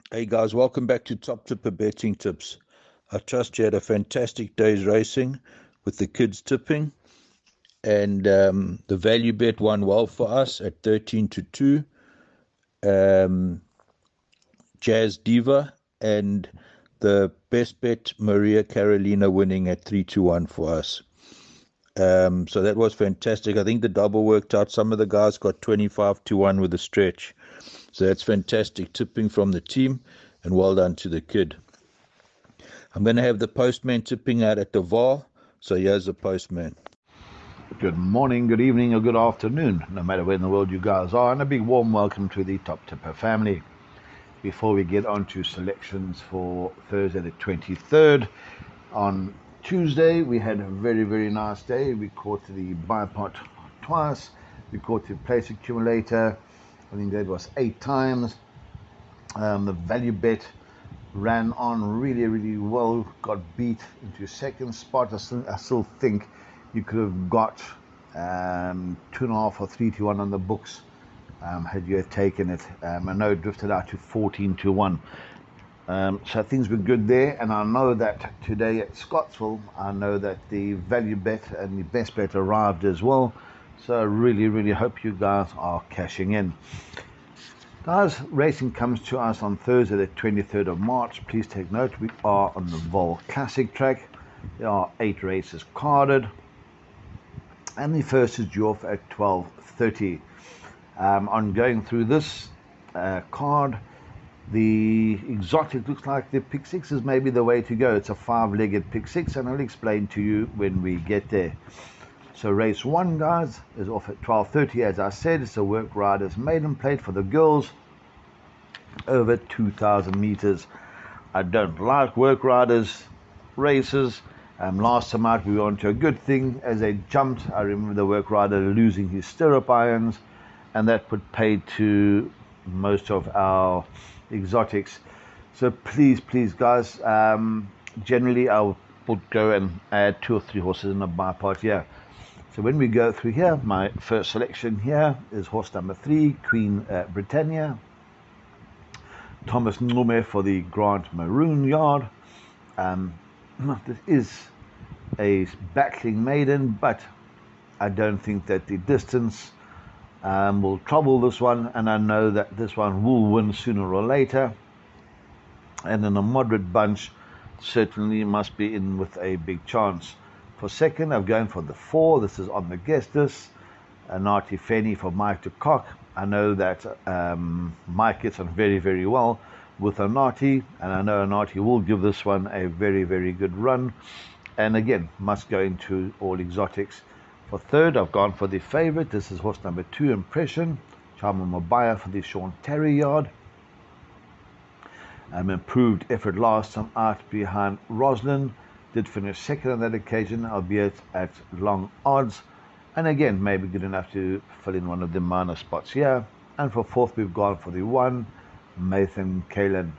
Hey guys, welcome back to Top Tipper Betting Tips. I trust you had a fantastic day's racing with the kids tipping, and the value bet won well for us at 13 to 2. Um, Jazz Diva and the best bet Maria Carolina winning at 3 to 1 for us. So that was fantastic. I think the double worked out. Some of the guys got 25 to 1 with a stretch. So that's fantastic tipping from the team, and well done to the kid. I'm going to have the postman tipping out at the Vaal. So here's the postman. Good morning, good evening, or good afternoon, no matter where in the world you guys are, and a big warm welcome to the Top Tipper family. Before we get on to selections for Thursday the 23rd, on Tuesday we had a very, very nice day. We caught the bipot twice, we caught the place accumulator, I think that was 8 times. The value bet ran on really, really well, got beat into second spot. I still think you could have got 2.5 or 3 to 1 on the books had you had taken it. I know it drifted out to 14 to 1. So things were good there, and I know that today at Scottsville, I know that the value bet and the best bet arrived as well. So I really, really hope you guys are cashing in. Guys, racing comes to us on Thursday the 23rd of March. Please take note, we are on the Vaal Classic track. There are 8 races carded, and the first is due off at 12:30. On going through this card, the exotic looks like the pick 6 is maybe the way to go. It's a 5-legged pick 6, and I'll explain to you when we get there. So race 1, guys, is off at 12:30. As I said, it's a Work Riders maiden plate for the girls, over 2,000 meters. I don't like Work Riders races. Last time out we were onto a good thing. As they jumped, I remember the Work Rider losing his stirrup irons, and that put paid to most of our exotics. So please, guys, generally I would go and add 2 or 3 horses in a bipart here. So when we go through here, my first selection here is horse number 3, Queen Britannia. Thomas Nome for the Grant Maroon yard. This is a battling maiden, but I don't think that the distance will trouble this one, and I know that this one will win sooner or later. And in a moderate bunch, certainly must be in with a big chance. For second, I've gone for the 4. This is on the guest list. Nati Feni for Mike de Kock. I know that Mike gets on very, very well with Anati, and I know Anati will give this one a very, very good run. And again, must go into all exotics. For third, I've gone for the favorite. This is horse number 2, Impression. Chama Mabaya for the Sean Terry yard. Improved effort last time out behind Roslyn. Did finish second on that occasion, albeit at long odds. And again, maybe good enough to fill in one of the minor spots here. And for fourth, we've gone for the 1, Nathan Kalen.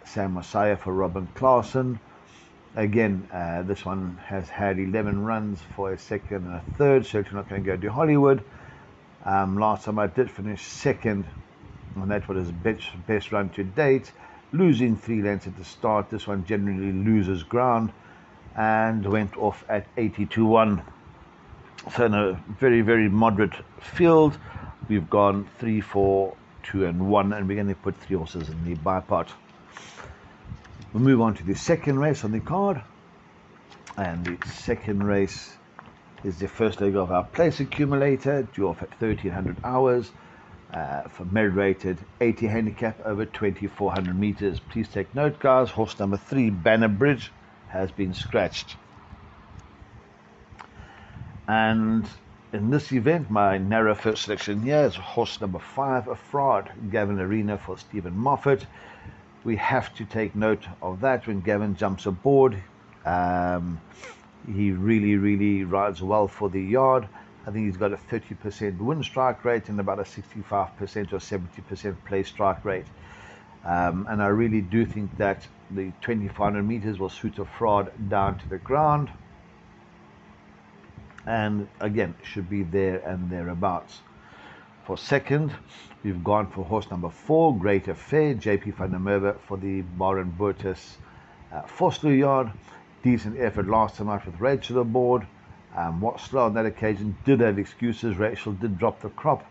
Sam Messiah for Robin Claassen. Again, this one has had 11 runs for a second and a third, certainly not going to go to Hollywood. Last time I did finish second, and that was his best run to date, losing 3 lengths at the start. This one generally loses ground, and went off at 80 to 1. So in a very, very moderate field, we've gone 3, 4, 2, and 1, and we're going to put 3 horses in the bipart. We'll move on to the second race on the card, and the second race is the first leg of our place accumulator, due off at 1300 hours, for merit rated 80 handicap over 2400 meters. Please take note, guys, horse number 3, Banner Bridge, has been scratched. And in this event, my narrow first selection here is horse number 5, A Fraud, Gavin Arena for Stephen Moffat. We have to take note of that when Gavin jumps aboard. He really, really rides well for the yard. I think he's got a 30% win strike rate and about a 65% or 70% play strike rate. And I really do think that the 2500 meters will suit A Fraud down to the ground. And again, should be there and thereabouts. For second, we've gone for horse number 4, Great Affair, JP van der Merwe for the Baron Burtis Vosloo yard. Decent effort last time out with Rachel aboard. What's slow on that occasion, did have excuses. Rachel did drop the crop,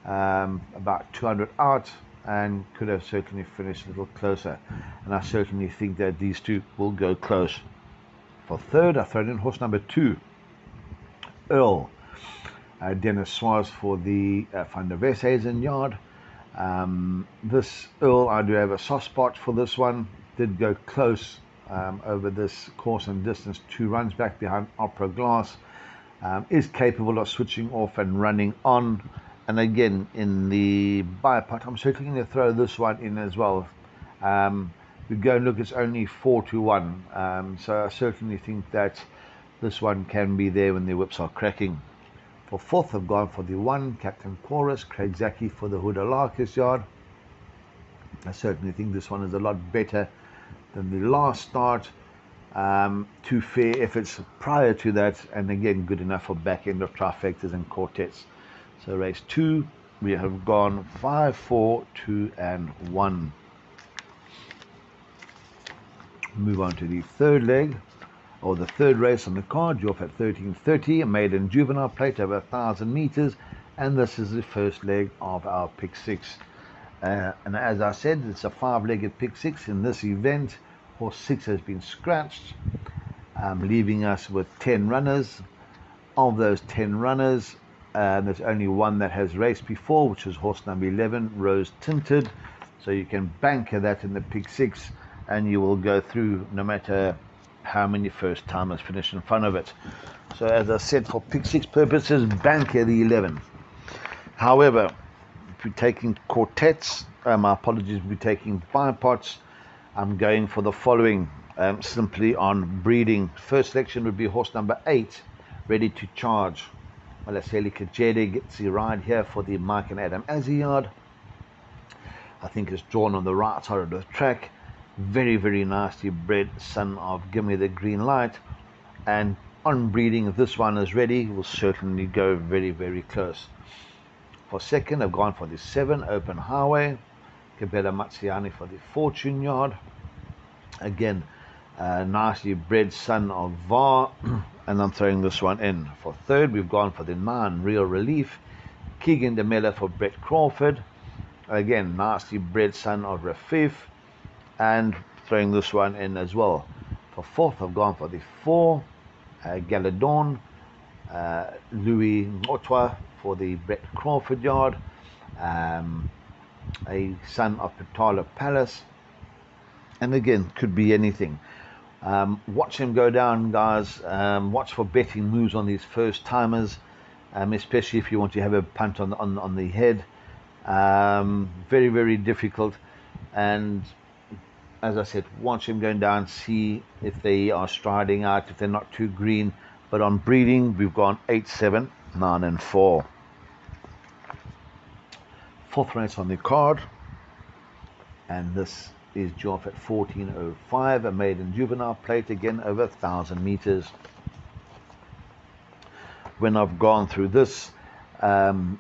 about 200 out, and could have certainly finished a little closer. And I certainly think that these two will go close. For third, I thrown in horse number 2, Earl. Dennis Swaz for the Van der Westhuizen yard. This Earl, I do have a soft spot for this one. Did go close over this course and distance, 2 runs back behind Opera Glass. Is capable of switching off and running on. And again, in the bipod, I'm certainly going to throw this one in as well. We go and look, it's only 4-1. So I certainly think that this one can be there when the whips are cracking. For fourth, I've gone for the 1, Captain Chorus, Craig Zaki for the Huda Larkis yard. I certainly think this one is a lot better than the last start. 2 fair efforts prior to that, and again, good enough for back end of trifectas and quartets. So race 2, we have gone 5, 4, 2, and 1. Move on to the third leg, or the third race on the card. You're off at 13:30, a maiden juvenile plate over 1,000 meters, and this is the first leg of our pick 6. And as I said, it's a 5-legged pick 6 in this event. Horse 6 has been scratched, leaving us with 10 runners. Of those 10 runners, there's only one that has raced before, which is horse number 11, Rose Tinted. So you can banker that in the pick 6, and you will go through no matter how many first timers finish in front of it. So as I said, for pick 6 purposes, banker the 11. However, if we're taking quartets, my apologies, if we're taking bipots, I'm going for the following, simply on breeding. First selection would be horse number 8, Ready to Charge. Malaseli Kajede gets the ride here for the Mike and Adam Azzy yard. I think it's drawn on the right side of the track. Very, very nasty bred son of Give Me the Green Light. And on breeding, if this one is ready, will certainly go very, very close. For second, I've gone for the 7, Open Highway. Kabela Matsiani for the Fortune yard. Again, nicely bred son of Vaal, and I'm throwing this one in. For third, we've gone for the 9, Real Relief. Keegan DeMella for Brett Crawford. Again, nicely bred son of Rafif, and throwing this one in as well. For fourth, I've gone for the 4, Galadon, Louis Otwa for the Brett Crawford yard. A son of Petala Palace, and again, could be anything. Watch him go down, guys. Watch for betting moves on these first timers, especially if you want to have a punt on the head. Very, very difficult. And as I said, watch him going down, see if they are striding out, if they're not too green. But on breeding, we've gone 8, 7, 9, and 4. Fourth race on the card, and this is due off at 14:05, a maiden juvenile plate, again over 1,000 meters. When I've gone through this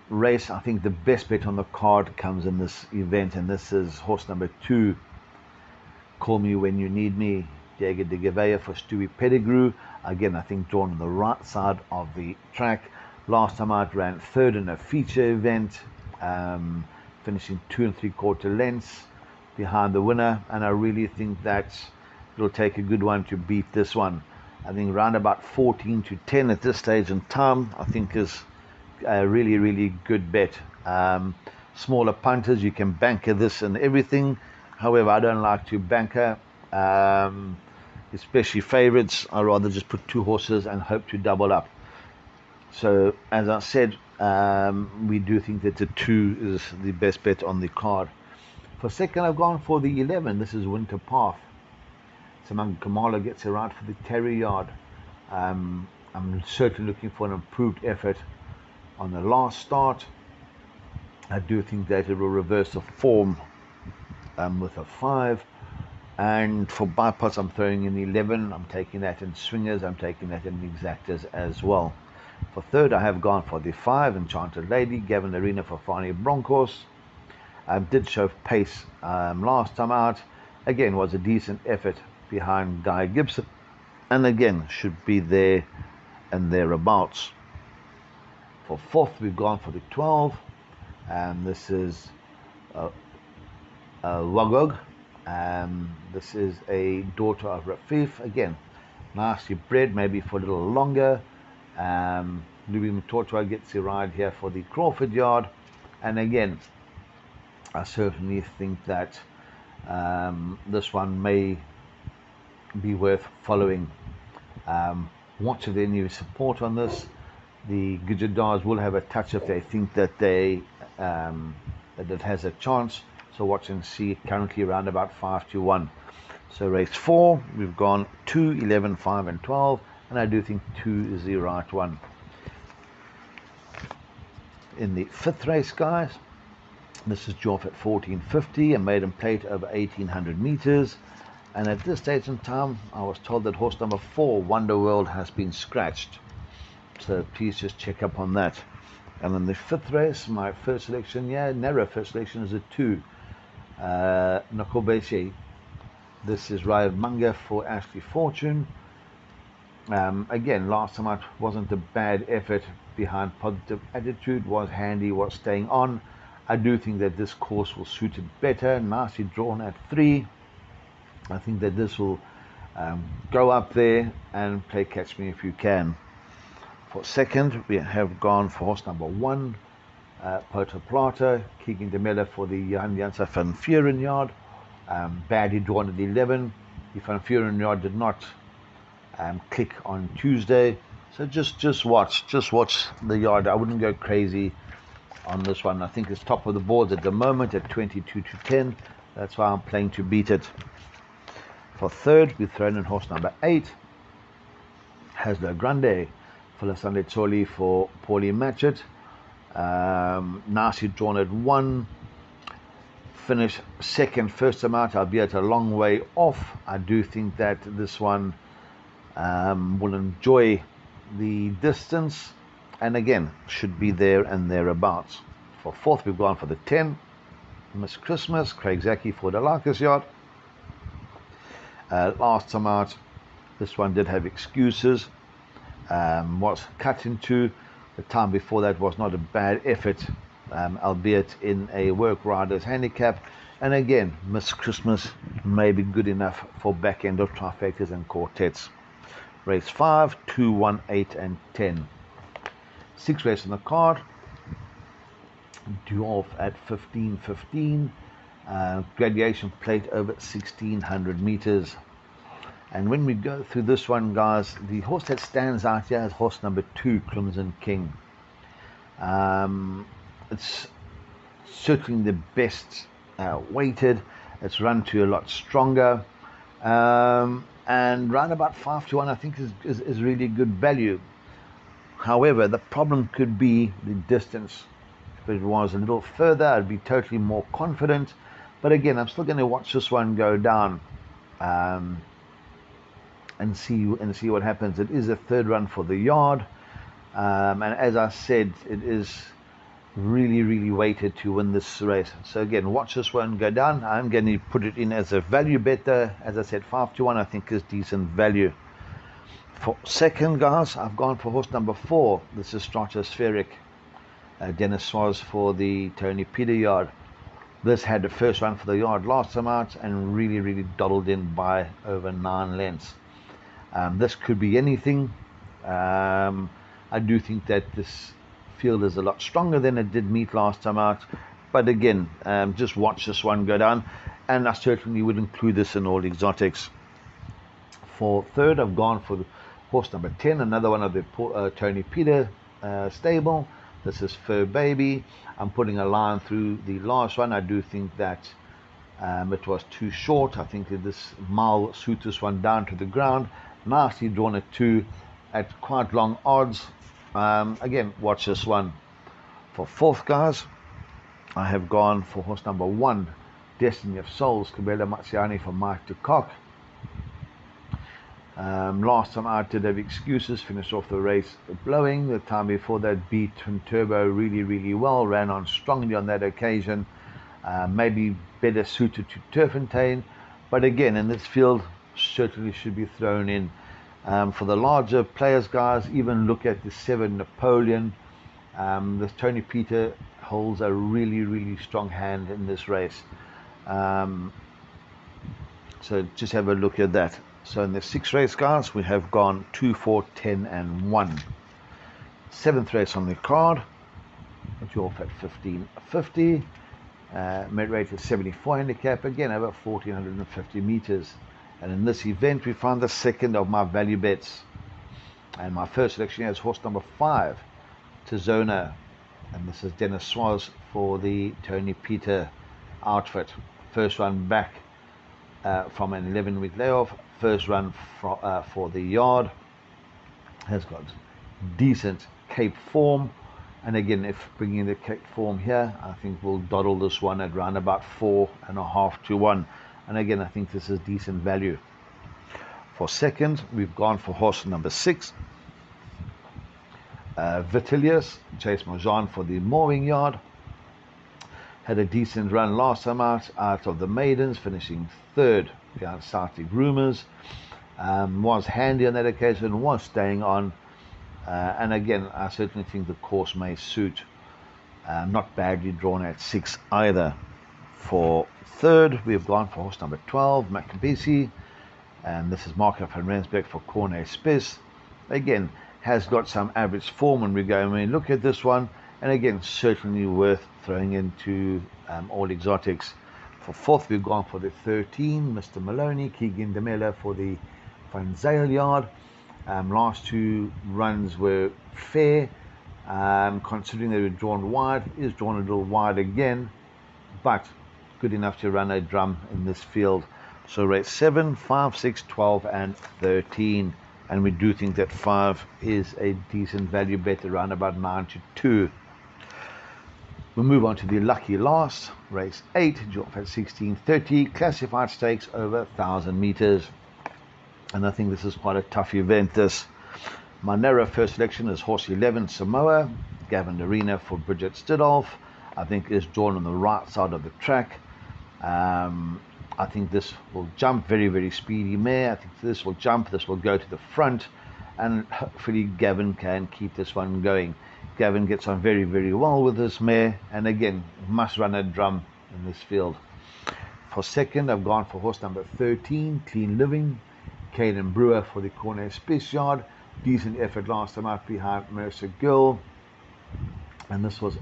race, I think the best bet on the card comes in this event, and this is horse number 2, Call Me When You Need Me, Diego de Gavea for Stewie Pettigrew. Again, I think drawn on the right side of the track. Last time out, ran third in a feature event, finishing 2 3/4 lengths behind the winner, and I really think that it'll take a good one to beat this one. I think around about 14-10 at this stage in time, I think is a really, really good bet. Smaller punters, you can banker this and everything. However, I don't like to banker, especially favorites. I rather just put 2 horses and hope to double up. So as I said, we do think that the 2 is the best bet on the card. For second, I've gone for the 11. This is Winter Path. Samang Kamala gets a ride for the Terry yard. I'm certainly looking for an improved effort on the last start. I do think that it will reverse the form with a 5. And for bypass, I'm throwing in 11. I'm taking that in swingers. I'm taking that in exactas as well. For third, I have gone for the 5, Enchanted Lady, Gavin Arena for Fani Broncos. Did show pace last time out. Again, was a decent effort behind Guy Gibson, and again should be there and thereabouts. For fourth, we've gone for the 12, and this is Wagog. This is a daughter of Rafif. Again, nicely bred, maybe for a little longer. Louis Mtortwa gets the ride here for the Crawford yard, and again, I certainly think that this one may be worth following. Watch if any support on this. The Gujadars will have a touch if they think that that it has a chance. So watch and see. Currently around about 5-1. So race 4, we've gone 2, 11, 5, and 12, and I do think 2 is the right one. In the 5th race, guys, this is Joff at 1450, a maiden plate over 1800 meters. And at this stage in time, I was told that horse number 4, Wonder World, has been scratched. So please just check up on that. And in the 5th race, my first selection, narrow first selection, is a 2, Nokobeshi. This is Ryan Munger for Ashley Fortune. Again, last time out wasn't a bad effort behind Positive Attitude, was handy, was staying on. I do think that this course will suit it better. Nicely drawn at 3. I think that this will go up there and play catch me if you can. For second, we have gone for horse number 1, Poto Plata, kicking the Miller for the Jan Jansa van Vuren yard. Badly drawn at 11. The Van Vuren yard did not click on Tuesday, so just watch the yard. I wouldn't go crazy on this one. I think it's top of the boards at the moment at 22-10. That's why I'm playing to beat it. For third, we've thrown in horse number 8, Haslo Grande, Felicande Tsoli for Paulie Matchett. Nicely drawn at 1. Finished second first amount, albeit a long way off. I do think that this one will enjoy the distance, and again should be there and thereabouts. For fourth, we've gone for the 10, Miss Christmas, Craig Zaki for the Larkus yard. Last time out, this one did have excuses, was cut into. The time before that was not a bad effort, albeit in a work rider's handicap. And again, Miss Christmas may be good enough for back end of trifectas and quartets. Race 5, 2, 1, 8, and 10. 6 race on the card. Due off at 15:15. Graduation plate over 1600 meters. And when we go through this one, guys, the horse that stands out here is horse number 2, Crimson King. It's certainly the best weighted. It's run to a lot stronger. And round about 5-1, I think is really good value. However, the problem could be the distance. If it was a little further, I'd be totally more confident. But again, I'm still going to watch this one go down and see what happens. It is a third run for the yard, and as I said, it is really weighted to win this race. So again, watch this one go down. I'm going to put it in as a value bet there. As I said, 5-1 I think is decent value. For second, guys, I've gone for horse number 4. This is Stratospheric, Dennis Swaz for the Tony Peter yard. This had the first run for the yard last time out and really dawdled in by over 9 lengths. This could be anything. I do think that this field is a lot stronger than it did meet last time out, but again, just watch this one go down, and I certainly would include this in all exotics. For third, I've gone for horse number 10, another one of the Tony Peter stable. This is Fur Baby. I'm putting a line through the last one. I do think that it was too short. I think that this mile will suit this one down to the ground. Nicely drawn at 2 at quite long odds. Again, watch this one. For fourth, guys, I have gone for horse number 1, Destiny of Souls, Kabela Matsiani for Mike de Kock. Last time out did have excuses, finished off the race blowing. The time before that beat Twin Turbo really well, ran on strongly on that occasion. Maybe better suited to Turfentine, but again in this field certainly should be thrown in. For the larger players, guys, even look at the 7 Napoleon. This Tony Peter holds a really strong hand in this race. So just have a look at that. So in the 6th race, guys, we have gone 2, 4, 10 and 1. 7th race on the card, which you're off at 1550. Merit rate is 74 handicap, again over 1450 meters. And in this event we found the second of my value bets, and my first selection is horse number 5, Tizona, and this is Dennis Swaz for the Tony Peter outfit. First run back from an 11-week layoff, first run for the yard, has got decent Cape form. And again, if bringing the Cape form here, I think we'll dawdle this one at round about 4.5 to 1. And again, I think this is decent value. For second, we've gone for horse number 6, Vitilius, Chase Mojan for the Mooring Yard. Had a decent run last time out of the maidens, finishing 3rd behind Starting Rumors. Was handy on that occasion, was staying on. And again, I certainly think the course may suit. Not badly drawn at 6 either. For third, we've gone for horse number 12, Macabisi, and this is Marco van Rensbeck for Corne Spiss. Again, has got some average form when we go and we look at this one, and again, certainly worth throwing into all exotics. For fourth, we've gone for the 13, Mr. Maloney, Keegan Demella for the Van Zyl Yard. Last 2 runs were fair, considering they were drawn wide. Is drawn a little wide again, but good enough to run a drum in this field. So race 7, 5, 6, 12 and 13, and we do think that 5 is a decent value bet around about 9 to 2. We'll move on to the lucky last, race 8, draw at 1630, classified stakes over 1,000 meters. And I think this is quite a tough event. This, my narrow first selection is horse 11, Samoa, Gavin Arena for Bridget Stidolf. I think is drawn on the right side of the track. I think this will jump, very speedy mare. I think this will jump, this will go to the front, and hopefully Gavin can keep this one going. Gavin gets on very well with this mare, and again, must run a drum in this field. For second, I've gone for horse number 13, Clean Living, Caden Brewer for the Corner Space Yard. Decent effort last time out behind Mercer Girl, and this was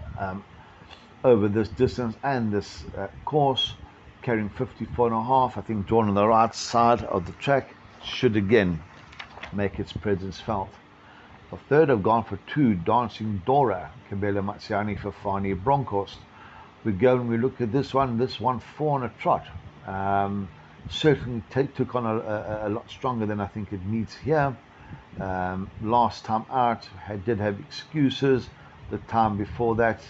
over this distance and this course, carrying 54.5. I think drawn on the right side of the track, should again make its presence felt. For third, I've gone for 2, Dancing Dora, Cabela Matsiani for Fani Broncos. We go and we look at this one 4 on a trot. Certainly took on a lot stronger than I think it needs here. Last time out, did have excuses. The time before that,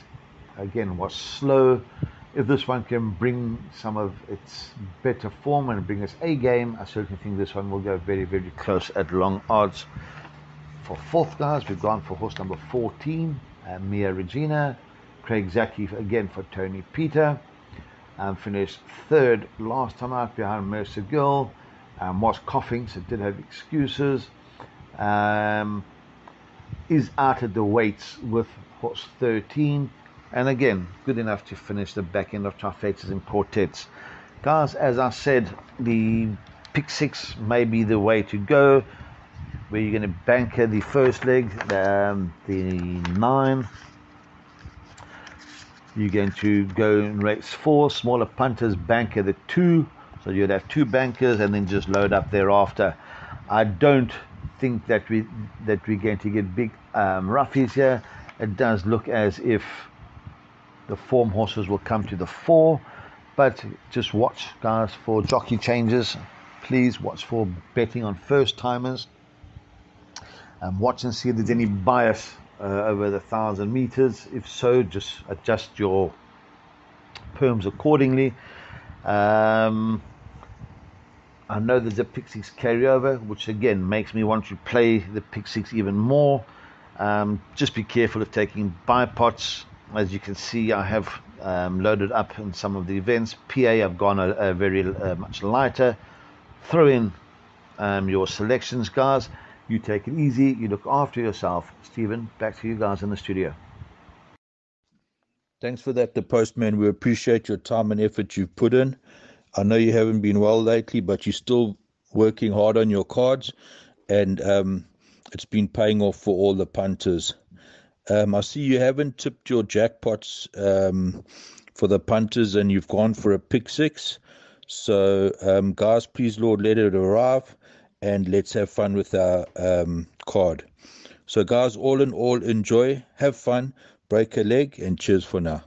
again, was slow. If this one can bring some of its better form and bring us a game, I certainly think this one will go very close at long odds. For fourth, guys, we've gone for horse number 14, Mia Regina, Craig Zaki again for Tony Peter. Finished third last time out behind Mercer Girl. Was coughing, so did have excuses. Is out at the weights with horse 13, and again good enough to finish the back end of trifectas and quartets. Guys, as I said, the pick 6 may be the way to go, where you're going to banker the first leg, the 9. You're going to go in race 4, smaller punters banker the 2, so you'd have 2 bankers and then just load up thereafter. I don't think that we're going to get big roughies here. It does look as if the form horses will come to the fore, but just watch, guys, for jockey changes. Please watch for betting on first timers. Watch and see if there's any bias over the 1,000 meters. If so, just adjust your perms accordingly. I know there's a pick six carryover, which again makes me want to play the pick six even more. Just be careful of taking bipots. As you can see, I have loaded up in some of the events. PA, I've gone a very much lighter. Throw in your selections, guys. You take it easy. You look after yourself. Stephen, back to you guys in the studio. Thanks for that, the postman. We appreciate your time and effort you've put in. I know you haven't been well lately, but you're still working hard on your cards, and it's been paying off for all the punters. I see you haven't tipped your jackpots for the punters, and you've gone for a pick six. So, guys, please, Lord, let it arrive, and let's have fun with our card. So, guys, all in all, enjoy, have fun, break a leg, and cheers for now.